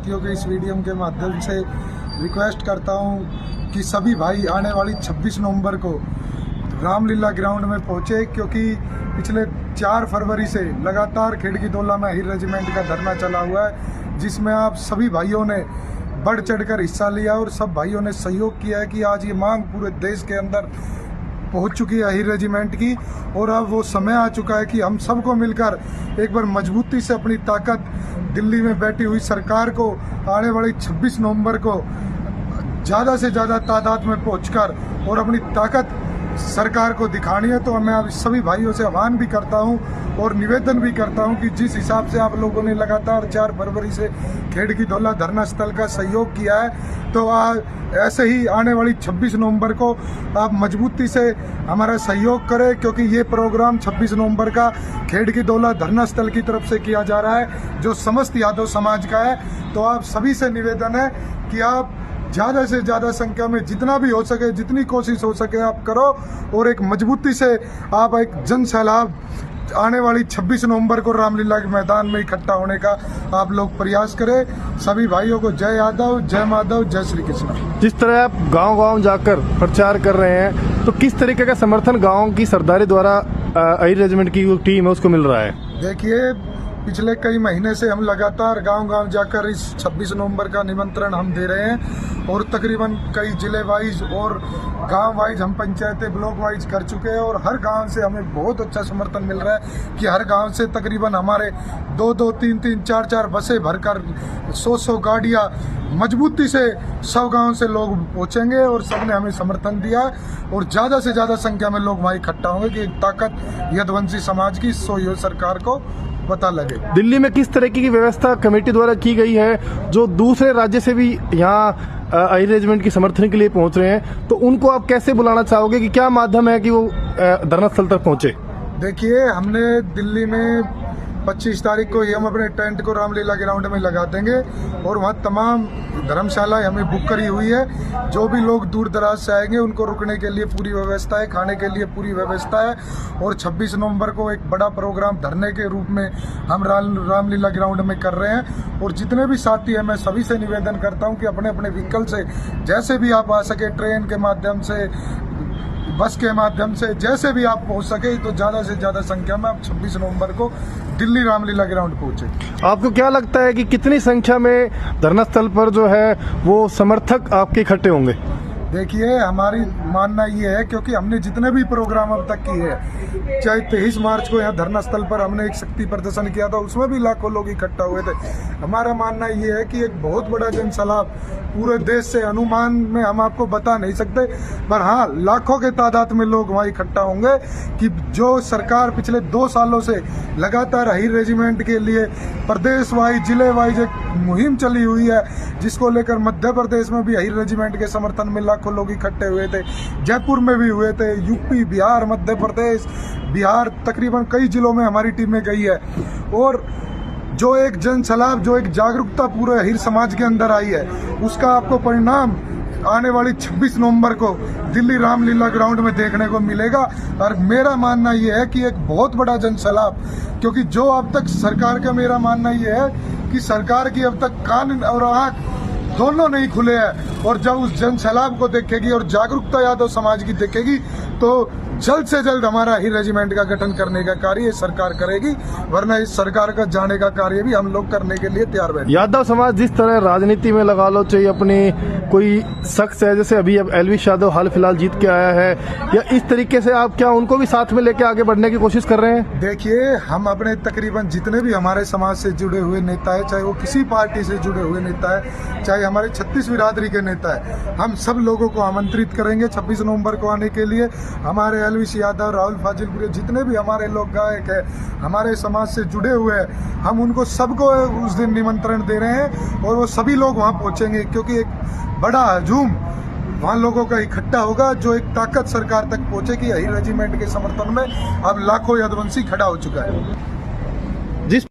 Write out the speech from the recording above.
साथियों के इस वीडियो के माध्यम से रिक्वेस्ट करता हूं कि सभी भाई आने वाली 26 नवंबर को रामलीला ग्राउंड में पहुंचे, क्योंकि पिछले 4 फरवरी से लगातार खिड़कीदोला में अहीर रेजिमेंट का धरना चला हुआ है, जिसमें आप सभी भाइयों ने बढ़ चढ़कर हिस्सा लिया और सब भाइयों ने सहयोग किया है कि आज ये मांग पूरे देश के अंदर पहुंच चुकी है अहीर रेजिमेंट की। और अब वो समय आ चुका है कि हम सबको मिलकर एक बार मजबूती से अपनी ताकत दिल्ली में बैठी हुई सरकार को आने वाली 26 नवंबर को ज़्यादा से ज़्यादा तादाद में पहुंचकर और अपनी ताकत सरकार को दिखानी है। तो मैं आप सभी भाइयों से आह्वान भी करता हूं और निवेदन भी करता हूं कि जिस हिसाब से आप लोगों ने लगातार 4 फरवरी से खिड़कीदोला धरना स्थल का सहयोग किया है, तो ऐसे ही आने वाली 26 नवंबर को आप मजबूती से हमारा सहयोग करें, क्योंकि ये प्रोग्राम 26 नवंबर का खिड़कीदोला धरना स्थल की तरफ से किया जा रहा है, जो समस्त यादव समाज का है। तो आप सभी से निवेदन है कि आप ज़्यादा से ज़्यादा संख्या में जितना भी हो सके, जितनी कोशिश हो सके आप करो और एक मजबूती से आप एक जन सैलाब आने वाली 26 नवंबर को रामलीला के मैदान में इकट्ठा होने का आप लोग प्रयास करें। सभी भाइयों को जय यादव, जय माधव, जय श्री कृष्ण। जिस तरह आप गांव-गांव जाकर प्रचार कर रहे हैं, तो किस तरीके का समर्थन गांव की सरदारी द्वारा अहीर रेजिमेंट की टीम है उसको मिल रहा है? देखिए, पिछले कई महीने से हम लगातार गांव-गांव जाकर इस 26 नवंबर का निमंत्रण हम दे रहे हैं और तकरीबन कई जिले वाइज और गांव वाइज हम पंचायतें ब्लॉक वाइज कर चुके हैं और हर गांव से हमें बहुत अच्छा समर्थन मिल रहा है कि हर गांव से तकरीबन हमारे 2-2, 3-3, 4-4 बसें भरकर 100-100 गाड़ियां मजबूती से सब गांव से लोग पहुंचेंगे और सबने हमें समर्थन दिया और ज़्यादा से ज़्यादा संख्या में लोग वहाँ इकट्ठा होंगे कि एक ताकत यदुवंशी समाज की सोई सरकार को पता लगे। दिल्ली में किस तरीके की व्यवस्था कमेटी द्वारा की गई है, जो दूसरे राज्य से भी यहाँ अहीर रेजिमेंट की समर्थन के लिए पहुंच रहे हैं, तो उनको आप कैसे बुलाना चाहोगे कि क्या माध्यम है कि वो धरना स्थल तक पहुंचे? देखिए, हमने दिल्ली में 25 तारीख को ही हम अपने टेंट को रामलीला ग्राउंड में लगा देंगे और वहाँ तमाम धर्मशालाएं हमें बुक करी हुई है। जो भी लोग दूर दराज से आएंगे उनको रुकने के लिए पूरी व्यवस्था है, खाने के लिए पूरी व्यवस्था है और 26 नवंबर को एक बड़ा प्रोग्राम धरने के रूप में हम रामलीला ग्राउंड में कर रहे हैं। और जितने भी साथी हैं, मैं सभी से निवेदन करता हूँ कि अपने अपने व्हीकल से जैसे भी आप आ सके, ट्रेन के माध्यम से, बस के माध्यम से, जैसे भी आप पहुंच सके, तो ज़्यादा से ज़्यादा संख्या में आप 26 नवंबर को दिल्ली रामलीला ग्राउंड पहुंचे। आपको क्या लगता है कि कितनी संख्या में धरना स्थल पर जो है वो समर्थक आपके इकट्ठे होंगे? देखिए, हमारी मानना ये है, क्योंकि हमने जितने भी प्रोग्राम अब तक किए हैं, चाहे 23 मार्च को यहाँ धरना स्थल पर हमने एक शक्ति प्रदर्शन किया था, उसमें भी लाखों लोग इकट्ठा हुए थे। हमारा मानना ये है कि एक बहुत बड़ा जनसैलाब पूरे देश से, अनुमान में हम आपको बता नहीं सकते, पर हाँ लाखों के तादाद में लोग वहाँ इकट्ठा होंगे कि जो सरकार पिछले 2 सालों से लगातार अहीर रेजिमेंट के लिए प्रदेश वाइज, जिले वाइज एक मुहिम चली हुई है, जिसको लेकर मध्य प्रदेश में भी अहीर रेजिमेंट के समर्थन में लाखों लोग इकट्ठे हुए थे, जयपुर में भी हुए थे, यूपी, बिहार, मध्य प्रदेश, बिहार, तकरीबन कई जिलों में हमारी टीमें गई है। और जो एक जन सैलाब, जो एक जागरूकता पूरे अहीर समाज के अंदर आई है, उसका आपको परिणाम आने वाली 26 नवंबर को दिल्ली रामलीला ग्राउंड में देखने को मिलेगा। और मेरा मानना ये है कि एक बहुत बड़ा जन सैलाब, क्योंकि जो अब तक सरकार का, मेरा मानना ये है कि सरकार की अब तक कान और आँख दोनों नहीं खुले हैं, और जब उस जन सैलाब को देखेगी और जागरूकता यादव समाज की देखेगी, तो जल्द से जल्द हमारा अहीर रेजिमेंट का गठन करने का कार्य सरकार करेगी, वरना इस सरकार का जाने का कार्य भी हम लोग करने के लिए तैयार बैठे। यादव समाज जिस तरह राजनीति में लगा लो, चाहिए अपनी कोई शख्स है, जैसे अभी अब एलविश यादव हाल फिलहाल जीत के आया है, या इस तरीके से आप क्या उनको भी साथ में लेके आगे बढ़ने की कोशिश कर रहे हैं? देखिए, हम अपने तकरीबन जितने भी हमारे समाज से जुड़े हुए नेता है, चाहे वो किसी पार्टी से जुड़े हुए नेता है, चाहे हमारे 36 बिरादरी के नेता है, हम सब लोगों को आमंत्रित करेंगे 26 नवंबर को आने के लिए। हमारे एलविश यादव, राहुल फाजिलपुरी, जितने भी हमारे लोग गायक हैं, हमारे समाज से जुड़े हुए हैं, हम उनको सबको उस दिन निमंत्रण दे रहे हैं और वो सभी लोग वहाँ पहुँचेंगे, क्योंकि एक बड़ा हजूम वहाँ लोगों का इकट्ठा होगा, जो एक ताकत सरकार तक पहुँचे कि अहीर रेजिमेंट के समर्थन में अब लाखों यदुवंशी खड़ा हो चुका है। जिस